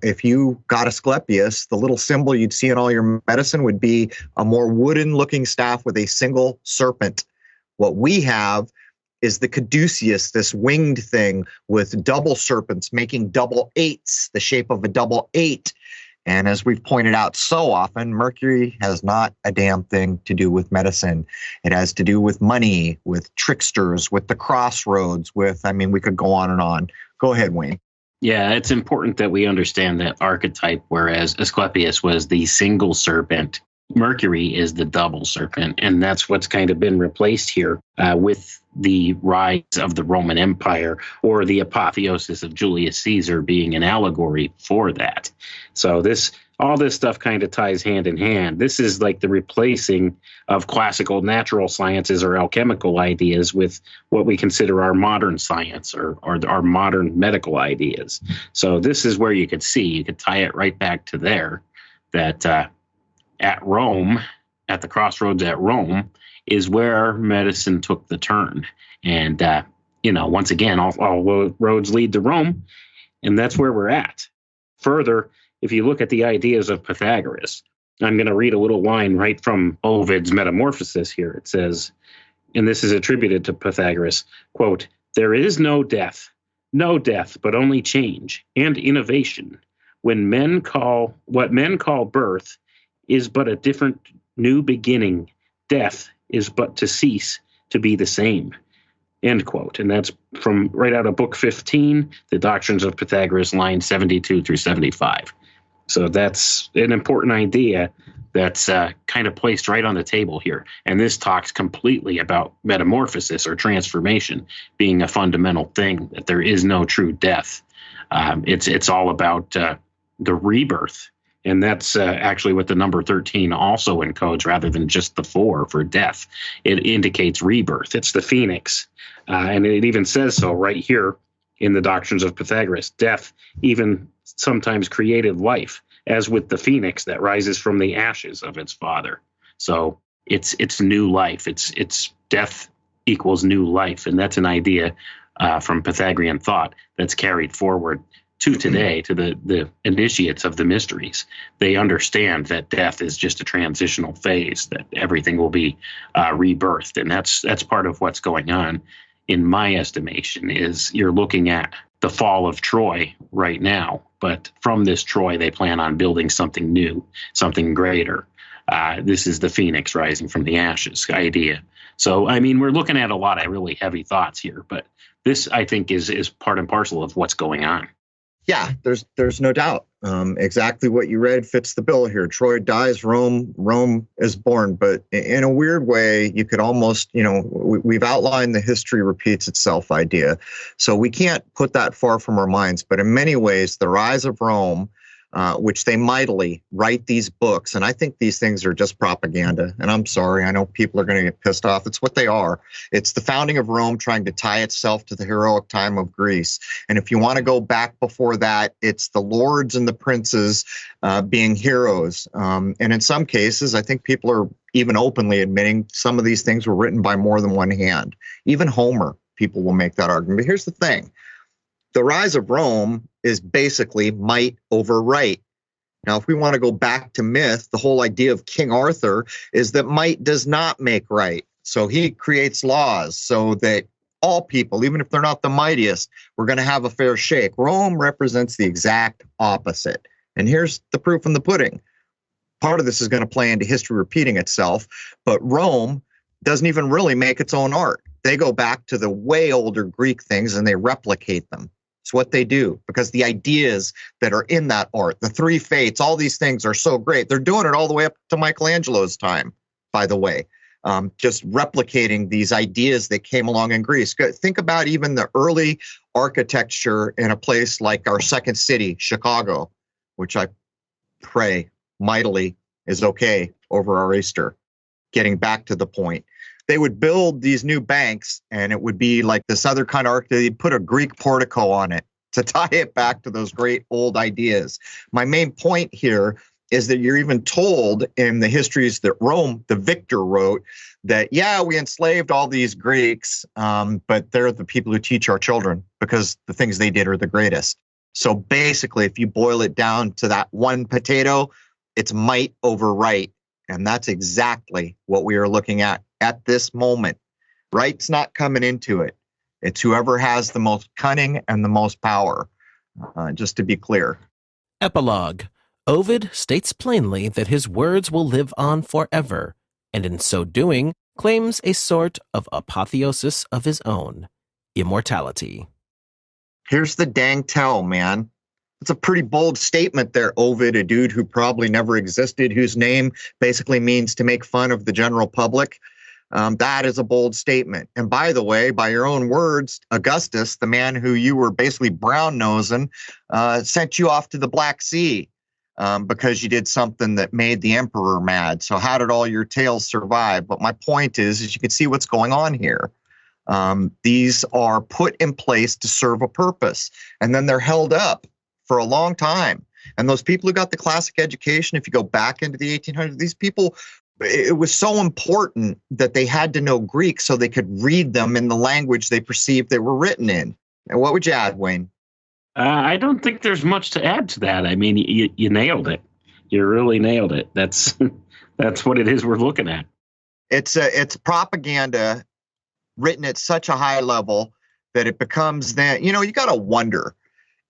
If you got Asclepius, the little symbol you'd see in all your medicine would be a more wooden-looking staff with a single serpent. What we have is the caduceus, this winged thing with double serpents making double eights, the shape of a double eight. And as we've pointed out so often, Mercury has not a damn thing to do with medicine. It has to do with money, with tricksters, with the crossroads, we could go on and on. Go ahead, Wayne. Yeah, it's important that we understand that archetype, whereas Asclepius was the single serpent, Mercury is the double serpent, and that's what's kind of been replaced here with the rise of the Roman Empire, or the apotheosis of Julius Caesar being an allegory for that. So all this stuff kind of ties hand in hand. This is like the replacing of classical natural sciences or alchemical ideas with what we consider our modern science or our modern medical ideas. So this is where you could tie it right back to there, that at Rome, at the crossroads at Rome, is where medicine took the turn. And, once again, all roads lead to Rome, and that's where we're at. Further, if you look at the ideas of Pythagoras, I'm going to read a little line right from Ovid's Metamorphoses here. It says, and this is attributed to Pythagoras, quote, "There is no death, but only change and innovation. What men call birth is but a different new beginning. Death is but to cease to be the same." End quote. And that's from right out of Book 15, The Doctrines of Pythagoras, lines 72 through 75. So that's an important idea that's kind of placed right on the table here. And this talks completely about metamorphosis, or transformation, being a fundamental thing, that there is no true death. It's all about the rebirth. And that's actually what the number 13 also encodes, rather than just the 4 for death. It indicates rebirth. It's the phoenix. And it even says so right here in the Doctrines of Pythagoras. Death even sometimes created life, as with the phoenix that rises from the ashes of its father. So it's new life. It's death equals new life. And that's an idea from Pythagorean thought that's carried forward to today, to the initiates of the mysteries. They understand that death is just a transitional phase, that everything will be rebirthed. And that's part of what's going on, in my estimation, is you're looking at the fall of Troy right now. But from this Troy, they plan on building something new, something greater. This is the phoenix rising from the ashes idea. So, I mean, we're looking at a lot of really heavy thoughts here, but this, I think, is part and parcel of what's going on. Yeah, there's no doubt. Exactly what you read fits the bill here. Troy dies, Rome is born. But in a weird way, you could almost, we've outlined the history repeats itself idea. So we can't put that far from our minds. But in many ways, the rise of Rome, which they mightily write these books. And I think these things are just propaganda. And I'm sorry, I know people are going to get pissed off. It's what they are. It's the founding of Rome trying to tie itself to the heroic time of Greece. And if you want to go back before that, it's the lords and the princes being heroes. And in some cases, I think people are even openly admitting some of these things were written by more than one hand. Even Homer, people will make that argument. But here's the thing. The rise of Rome is basically might over right. Now, if we want to go back to myth, the whole idea of King Arthur is that might does not make right. So he creates laws so that all people, even if they're not the mightiest, we're going to have a fair shake. Rome represents the exact opposite. And here's the proof in the pudding. Part of this is going to play into history repeating itself, but Rome doesn't even really make its own art. They go back to the way older Greek things and they replicate them. It's what they do because the ideas that are in that art, the three fates, all these things are so great. They're doing it all the way up to Michelangelo's time, by the way, just replicating these ideas that came along in Greece. Think about even the early architecture in a place like our second city, Chicago, which I pray mightily is okay over our Easter. Getting back to the point. They would build these new banks and it would be like this other kind of arch. They'd put a Greek portico on it to tie it back to those great old ideas. My main point here is that you're even told in the histories that Rome, the victor, wrote that, yeah, we enslaved all these Greeks, but they're the people who teach our children because the things they did are the greatest. So basically, if you boil it down to that one potato, it's might over right. And that's exactly what we are looking at this moment. Right's not coming into it. It's whoever has the most cunning and the most power, just to be clear. Epilogue. Ovid states plainly that his words will live on forever, and in so doing, claims a sort of apotheosis of his own, immortality. Here's the dang tell, man. It's a pretty bold statement there, Ovid, a dude who probably never existed, whose name basically means to make fun of the general public. That is a bold statement. And by the way, by your own words, Augustus, the man who you were basically brown-nosing, sent you off to the Black Sea because you did something that made the emperor mad. So how did all your tales survive? But my point is you can see what's going on here. These are put in place to serve a purpose, and then they're held up for a long time. And those people who got the classic education, if you go back into the 1800s, these people, it was so important that they had to know Greek so they could read them in the language they perceived they were written in. And what would you add, Wayne? I don't think there's much to add to that. I mean, you nailed it. You really nailed it. That's what it is we're looking at. It's propaganda written at such a high level that it becomes that, you got to wonder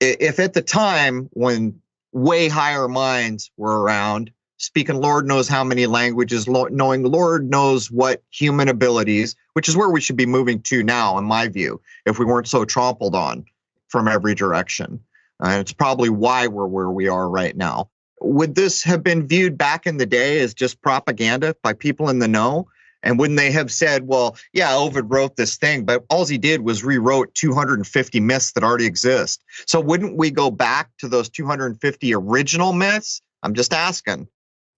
if at the time when way higher minds were around, speaking Lord knows how many languages, knowing Lord knows what human abilities, which is where we should be moving to now, in my view, if we weren't so trampled on from every direction. And it's probably why we're where we are right now. Would this have been viewed back in the day as just propaganda by people in the know? And wouldn't they have said, well, yeah, Ovid wrote this thing, but all he did was rewrote 250 myths that already exist. So wouldn't we go back to those 250 original myths? I'm just asking.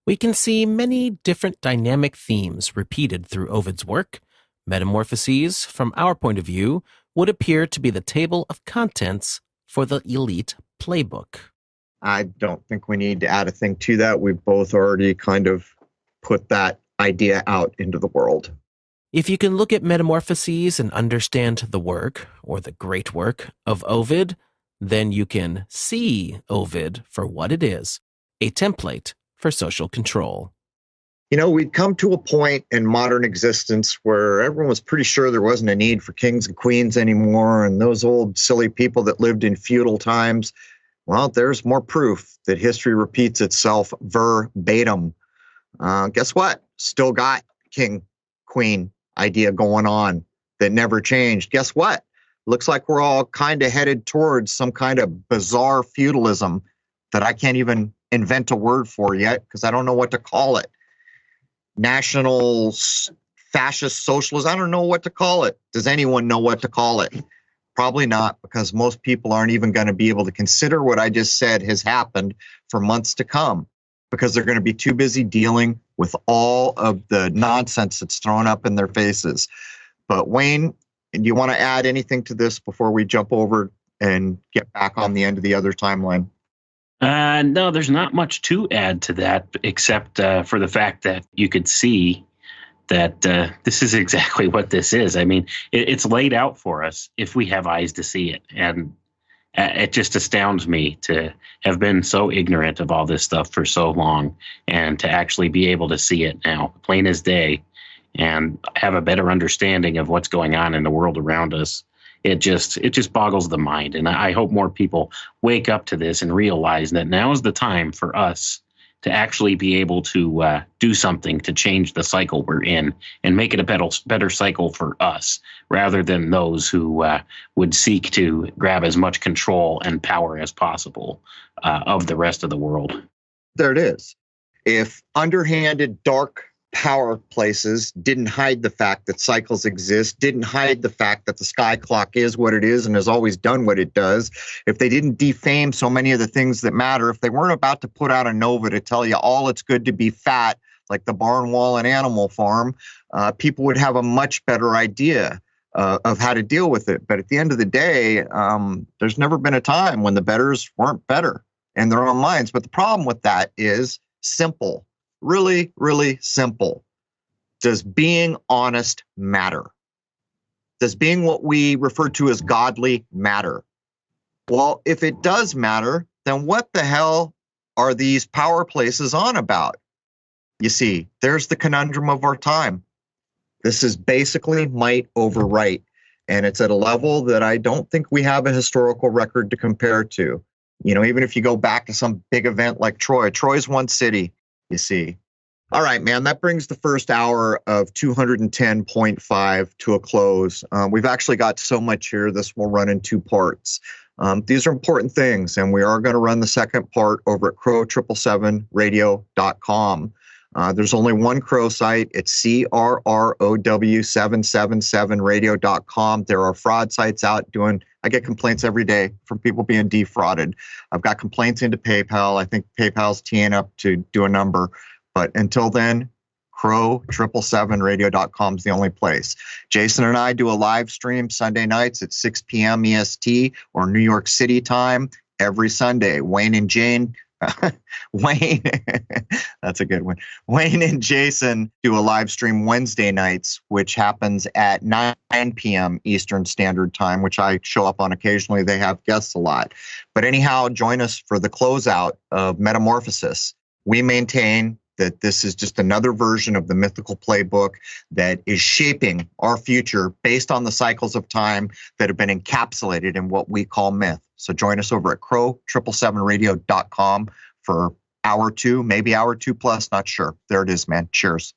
We can see many different dynamic themes repeated through Ovid's work. Metamorphoses, from our point of view, would appear to be the table of contents for the elite playbook. I don't think we need to add a thing to that. We've both already kind of put that idea out into the world. If you can look at Metamorphoses and understand the work, or the great work, of Ovid, then you can see Ovid for what it is, a template for social control. We'd come to a point in modern existence where everyone was pretty sure there wasn't a need for kings and queens anymore, and those old silly people that lived in feudal times, well, there's more proof that history repeats itself verbatim. Guess what? Still got king, queen idea going on that never changed. Guess what? Looks like we're all kind of headed towards some kind of bizarre feudalism that I can't even invent a word for yet because I don't know what to call it. National fascist socialist. I don't know what to call it. Does anyone know what to call it? Probably not, because most people aren't even going to be able to consider what I just said has happened for months to come, because they're going to be too busy dealing with all of the nonsense that's thrown up in their faces. But Wayne, do you want to add anything to this before we jump over and get back on the end of the other timeline? No, there's not much to add to that, except for the fact that you could see that this is exactly what this is. I mean, it's laid out for us if we have eyes to see it. And it just astounds me to have been so ignorant of all this stuff for so long and to actually be able to see it now, plain as day, and have a better understanding of what's going on in the world around us. It just boggles the mind. And I hope more people wake up to this and realize that now is the time for us to actually be able to do something to change the cycle we're in and make it a better cycle for us, rather than those who would seek to grab as much control and power as possible of the rest of the world. There it is. If underhanded, dark power places didn't hide the fact that cycles exist, didn't hide the fact that the sky clock is what it is and has always done what it does, if they didn't defame so many of the things that matter, if they weren't about to put out a nova to tell you all it's good to be fat, like the barn wall and Animal Farm, people would have a much better idea of how to deal with it. But at the end of the day, there's never been a time when the betters weren't better in their own minds. But the problem with that is simple. Really, really simple. Does being honest matter? Does being what we refer to as godly matter? Well, if it does matter, then what the hell are these power places on about? You see, there's the conundrum of our time. This is basically might over right. And it's at a level that I don't think we have a historical record to compare to. Even if you go back to some big event like Troy, Troy's one city. You see. All right, man, that brings the first hour of 210.5 to a close. We've actually got so much here, this will run in two parts. These are important things, and we are going to run the second part over at crow777radio.com. There's only one Crow site. It's CRROW777radio.com. There are fraud sites out I get complaints every day from people being defrauded. I've got complaints into PayPal. I think PayPal's teeing up to do a number. But until then, crow777radio.com is the only place. Jason and I do a live stream Sunday nights at 6 p.m. EST or New York City time every Sunday. Wayne and Jane, Wayne, that's a good one. Wayne and Jason do a live stream Wednesday nights, which happens at 9 p.m. Eastern Standard Time, which I show up on occasionally. They have guests a lot. But anyhow, join us for the closeout of Metamorphoses. We maintain that this is just another version of the mythical playbook that is shaping our future based on the cycles of time that have been encapsulated in what we call myth. So join us over at crow777radio.com for hour 2, maybe hour 2 plus, not sure. There it is, man. Cheers.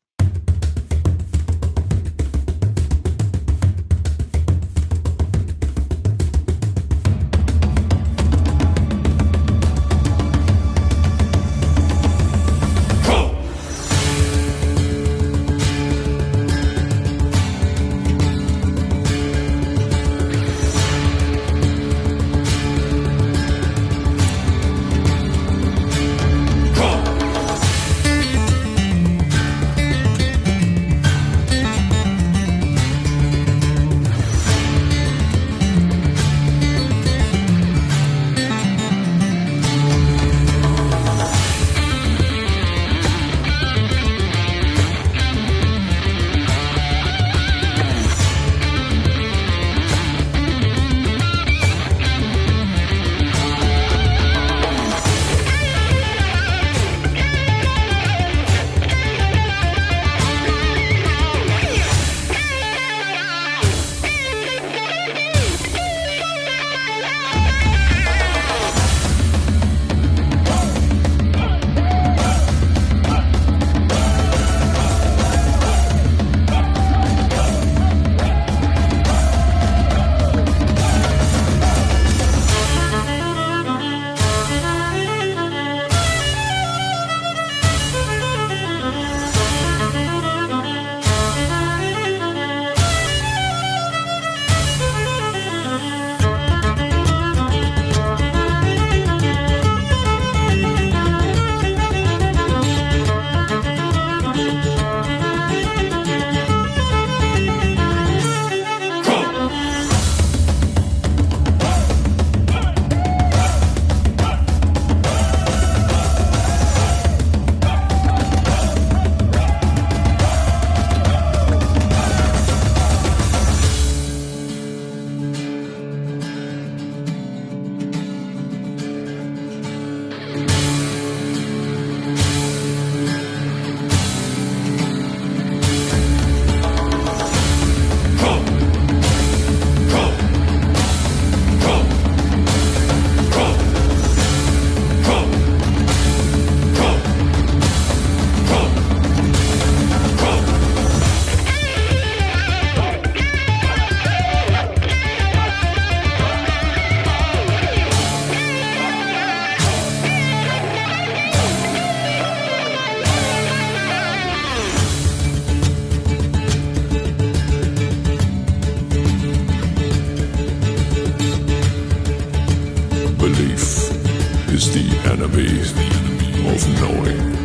of knowing.